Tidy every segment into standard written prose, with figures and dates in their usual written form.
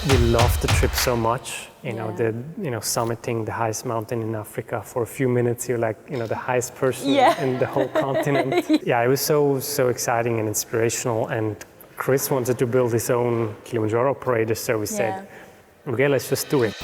We love the trip so much. Summiting the highest mountain in Africa for a few minutes, you're like, the highest person in the whole continent. Yeah, it was so exciting and inspirational. And Chris wanted to build his own Kilimanjaro operator, so we said, okay, let's just do it.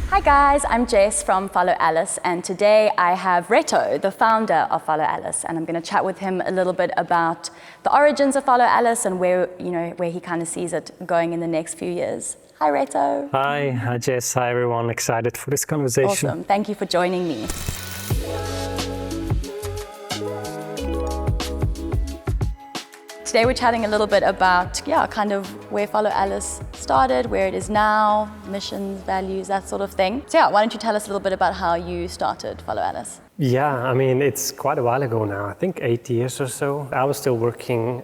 Hi guys, I'm Jess from Follow Alice, and today I have Reto, the founder of Follow Alice, and I'm going to chat with him a little bit about the origins of Follow Alice and where he kind of sees it going in the next few years. Hi Reto. Hi Jess. Hi everyone. Excited for this conversation. Awesome. Thank you for joining me. Today we're chatting a little bit about, kind of where Follow Alice started, where it is now, missions, values, that sort of thing. So why don't you tell us a little bit about how you started Follow Alice? Yeah, I mean, it's quite a while ago now, I think 8 years or so. I was still working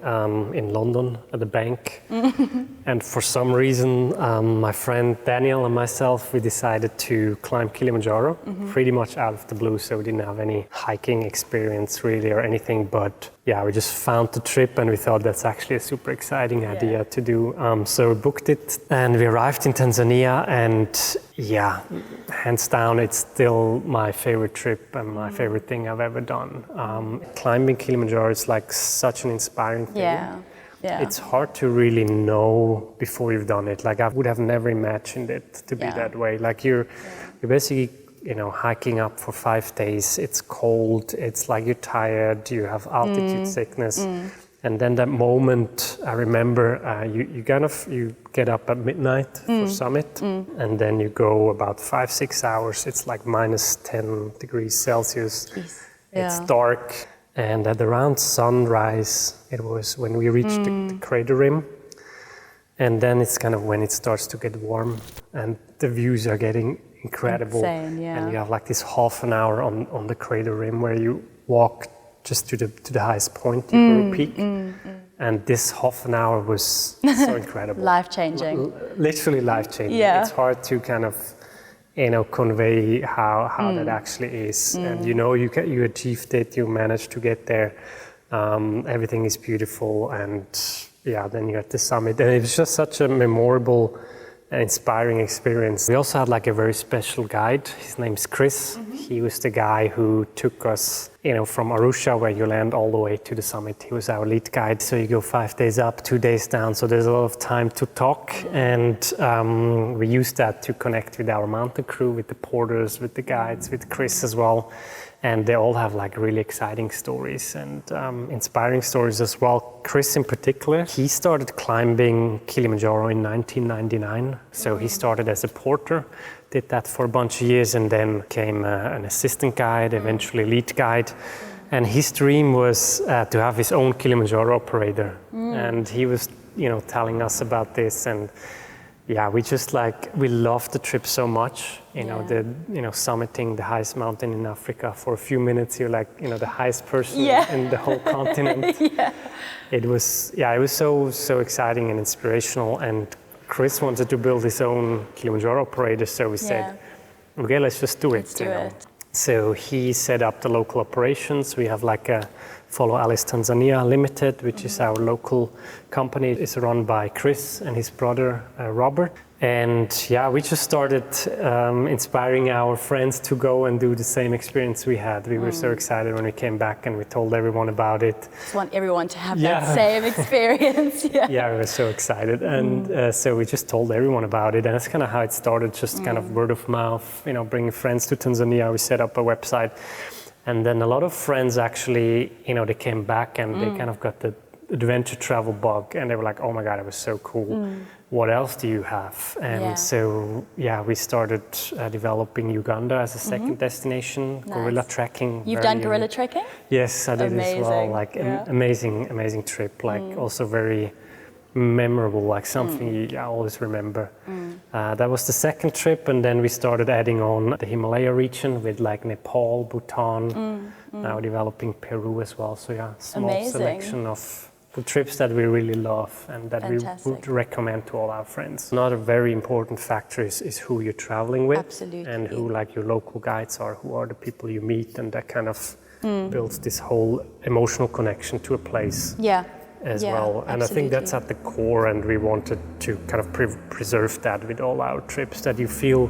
in London at the bank. And for some reason, my friend Daniel and myself, we decided to climb Kilimanjaro, pretty much out of the blue. So we didn't have any hiking experience really or anything, but we just found the trip and we thought that's actually a super exciting idea to do. So we booked it and we arrived in Tanzania, and hands down, it's still my favorite trip and my favorite thing I've ever done. Climbing Kilimanjaro is like such an inspiring thing. Yeah. It's hard to really know before you've done it. Like I would have never imagined it to be that way. Like you're basically, hiking up for 5 days. It's cold. It's like you're tired. You have altitude sickness. And then that moment, I remember you get up at midnight for summit, and then you go about 5-6 hours. It's like minus 10 degrees Celsius. It's dark. And at around sunrise, it was when we reached the crater rim. And then it's kind of when it starts to get warm and the views are getting incredible. Insane, and you have like this half an hour on the crater rim where you walk just to the highest point, the peak. And this half an hour was so incredible. Life-changing. Literally life-changing. Yeah. It's hard to kind of convey how that actually is. And you achieved it, you managed to get there. Everything is beautiful, and then you're at the summit. And it was just such a memorable, inspiring experience. We also had like a very special guide. His name's Chris. He was the guy who took us, from Arusha, where you land, all the way to the summit. He was our lead guide. So you go 5 days up, 2 days down. So there's a lot of time to talk. And we used that to connect with our mountain crew, with the porters, with the guides, with Chris as well. And they all have like really exciting stories and inspiring stories as well. Chris in particular, he started climbing Kilimanjaro in 1999. So he started as a porter, did that for a bunch of years, and then became an assistant guide, eventually lead guide. And his dream was to have his own Kilimanjaro operator. And he was, telling us about this, and we loved the trip so much. Summiting the highest mountain in Africa for a few minutes, you're like, the highest person in the whole continent. It was so exciting and inspirational. And Chris wanted to build his own Kilimanjaro operator, so we said, okay, let's just do it. Let's do it. So he set up the local operations. We have like a Follow Alice Tanzania Limited, which is our local company. It's run by Chris and his brother, Robert. And we just started inspiring our friends to go and do the same experience we had. We were so excited when we came back and we told everyone about it. Just want everyone to have that same experience. We were so excited. And so we just told everyone about it. And that's kind of how it started, just kind of word of mouth, bringing friends to Tanzania. We set up a website. And then a lot of friends actually, they came back and they kind of got the adventure travel bug, and they were like, oh my God, it was so cool. What else do you have? And so, we started developing Uganda as a second destination, gorilla trekking. You've done gorilla trekking? Yes, I did as well. Like amazing trip, like also very memorable, like something I always remember. That was the second trip, and then we started adding on the Himalaya region with like Nepal, Bhutan, now developing Peru as well. So small selection of the trips that we really love and that we would recommend to all our friends. Another very important factor is who you're traveling with. Absolutely. And who like your local guides are, who are the people you meet, and that kind of builds this whole emotional connection to a place. as Yeah, well. And I think that's absolutely. at the core, and we wanted to kind of preserve that with all our trips, that you feel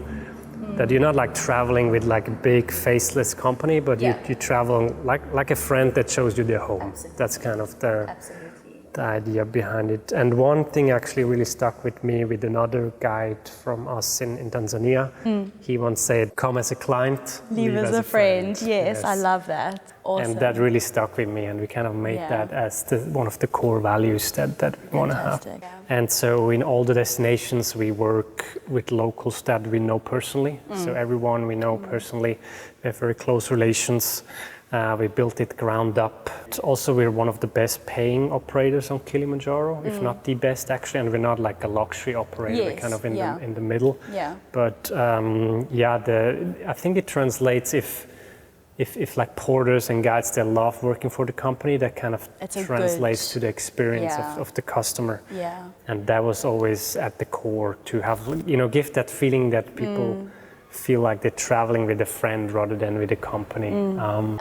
that you're not like traveling with like a big faceless company, but Yeah. you travel like a friend that shows you their home. Absolutely. That's kind of the Absolutely. idea behind it. And one thing actually really stuck with me with another guide from us in Tanzania. He once said, come as a client, Leave as a friend. Yes, I love that. Awesome. And that really stuck with me, and we kind of made Yeah. that as one of the core values that we want to have. Fantastic. Yeah. And so in all the destinations, we work with locals that we know personally. So everyone we know personally, we have very close relations. We built it ground up. Also, we're one of the best paying operators on Kilimanjaro, if not the best actually, and we're not like a luxury operator, we're Yes, kind of yeah. in the middle. Yeah. But I think it translates if like porters and guides, they love working for the company, that kind of It's a translates good- to the experience Yeah. of the customer. Yeah. And that was always at the core, to have, give that feeling that people feel like they're traveling with a friend rather than with a company.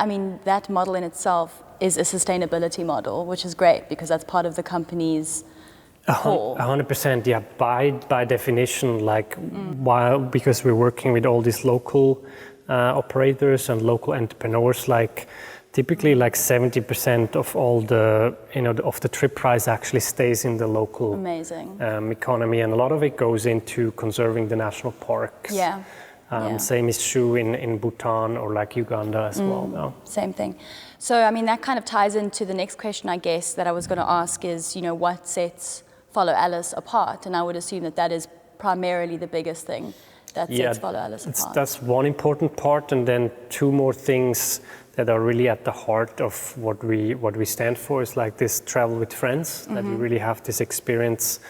I mean, that model in itself is a sustainability model, which is great because that's part of the company's core. 100%, yeah. By definition, because we're working with all these local operators and local entrepreneurs, typically 70% of all the of the trip price actually stays in the local Amazing. economy, and a lot of it goes into conserving the national parks. Yeah. Same is true in Bhutan or Uganda as well now. Same thing. So, I mean, that kind of ties into the next question, I guess, that I was going to ask is, what sets Follow Alice apart? And I would assume that is primarily the biggest thing that sets Follow Alice apart. That's one important part, and then two more things that are really at the heart of what we stand for is this travel with friends, that you really have this experience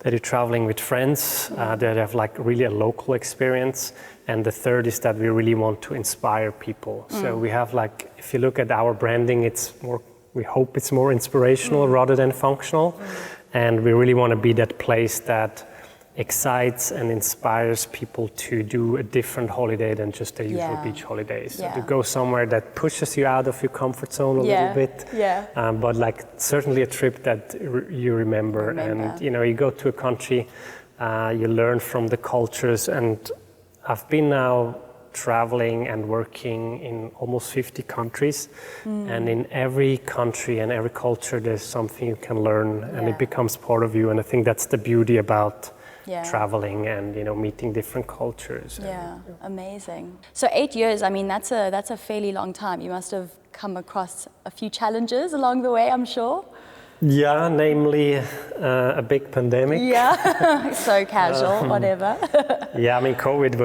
that you're traveling with friends, that have really a local experience. And the third is that we really want to inspire people. So we have if you look at our branding, we hope it's more inspirational rather than functional. And we really want to be that place that excites and inspires people to do a different holiday than just a usual beach holiday. So to go somewhere that pushes you out of your comfort zone a little bit, but certainly a trip that you remember. And you go to a country, you learn from the cultures, and I've been now traveling and working in almost 50 countries, and in every country and every culture there's something you can learn, and it becomes part of you. And I think that's the beauty about traveling and meeting different cultures. Amazing. So 8 years, I mean, that's a fairly long time. You must have come across a few challenges along the way, I'm sure. Yeah, namely a big pandemic. Yeah, so casual, whatever. Yeah, I mean, COVID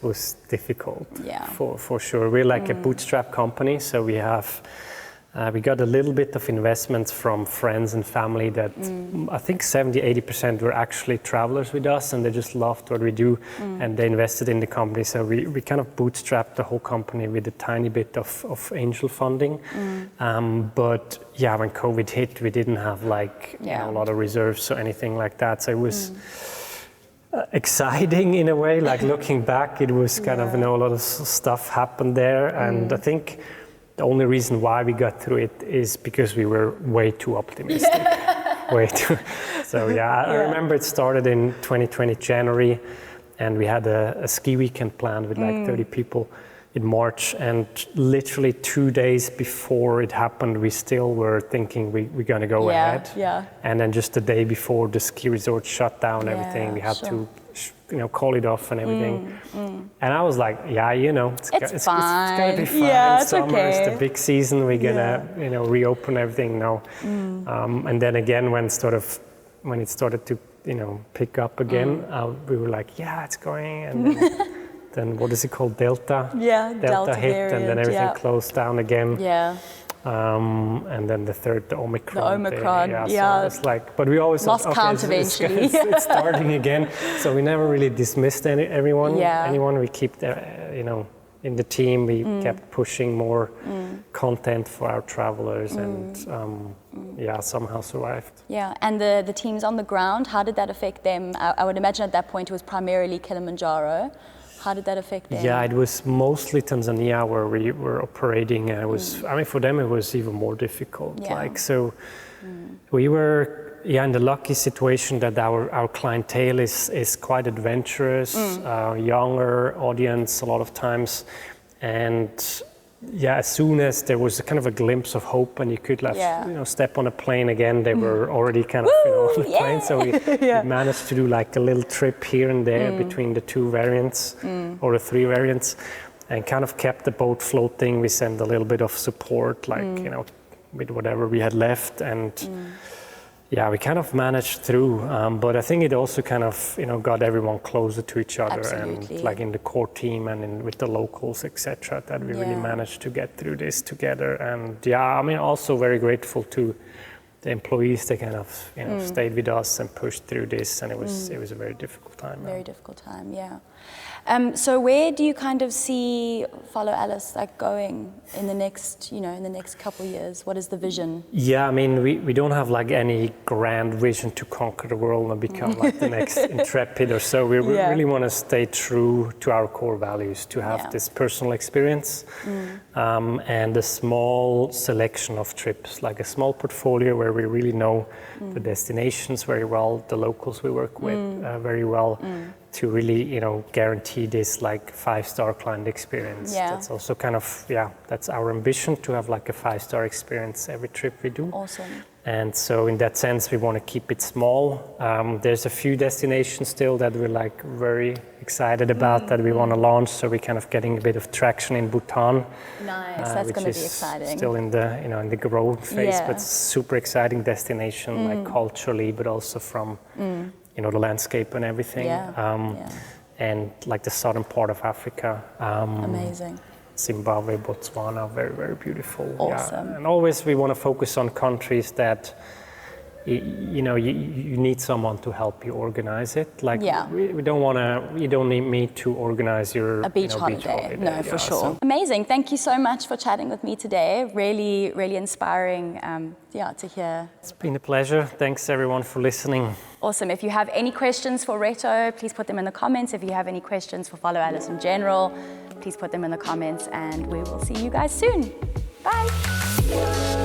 was difficult. For sure. We're a bootstrap company, so we got a little bit of investments from friends and family that I think 70-80% were actually travelers with us, and they just loved what we do, and they invested in the company. So we kind of bootstrapped the whole company with a tiny bit of angel funding. But yeah, when COVID hit, we didn't have a lot of reserves or anything like that. So it was exciting in a way. Looking back, it was kind of a lot of stuff happened there, and I think the only reason why we got through it is because we were way too optimistic. So I remember it started in 2020 January, and we had a ski weekend planned with 30 people in March, and literally 2 days before it happened, we still were thinking we're going to go ahead. And then just the day before, the ski resort shut down everything. We had to call it off and everything. And I was like, it's fine. It's gonna be fine. Yeah, it's Summer okay. is the big season. We're gonna, reopen everything now. And then again, when it started to, pick up again, we were like, it's going. And then what is it called? Delta. Yeah, Delta hit, variant, and then everything closed down again. And then the Omicron. The Omicron, So it's but we always lost thought, count eventually. It's starting again. So we never really dismissed anyone. Anyone we keep in the team, we kept pushing more content for our travelers, and somehow survived. Yeah, and the teams on the ground, how did that affect them? I would imagine at that point it was primarily Kilimanjaro. How did that affect them? Yeah, it was mostly Tanzania where we were operating, and it was, I mean, for them it was even more difficult. Yeah. Like, so we were, in the lucky situation that our clientele is quite adventurous, younger audience a lot of times, and as soon as there was a kind of a glimpse of hope and you could step on a plane again, they were already kind of on the plane. So we managed to do like a little trip here and there between the 2 variants or the 3 variants, and kind of kept the boat floating. We sent a little bit of support, like with whatever we had left, and we kind of managed through, but I think it also kind of got everyone closer to each other. Absolutely. And like in the core team and with the locals, etc., that we really managed to get through this together. And I mean, also very grateful to the employees. They kind of stayed with us and pushed through this, and it was a very difficult time. Very difficult time, yeah. So where do you kind of see Follow Alice like going in the next, in the next couple of years? What is the vision? Yeah, I mean, we don't have like any grand vision to conquer the world and become like the next Intrepid or so. We really want to stay true to our core values, to have this personal experience and a small selection of trips, like a small portfolio where we really know the destinations very well, the locals we work with very well, to really, guarantee this like 5-star client experience. Yeah. That's also kind of, that's our ambition, to have like a 5-star experience every trip we do. Awesome. And so in that sense, we want to keep it small. There's a few destinations still that we're like very excited about that we want to launch. So we're kind of getting a bit of traction in Bhutan. Nice, that's going to be exciting. Still in the, in the growth phase, but super exciting destination, like culturally, but also from, the landscape and everything. And like the southern part of Africa. Amazing. Zimbabwe, Botswana, very, very beautiful. Awesome. Yeah. And always we want to focus on countries that, you need someone to help you organize it. Like we don't want to, you don't need me to organize your a beach holiday. No, for sure. So. Amazing. Thank you so much for chatting with me today. Really, really inspiring to hear. It's been a pleasure. Thanks everyone for listening. Awesome. If you have any questions for Reto, please put them in the comments. If you have any questions for Follow Alice in general, please put them in the comments, and we will see you guys soon. Bye.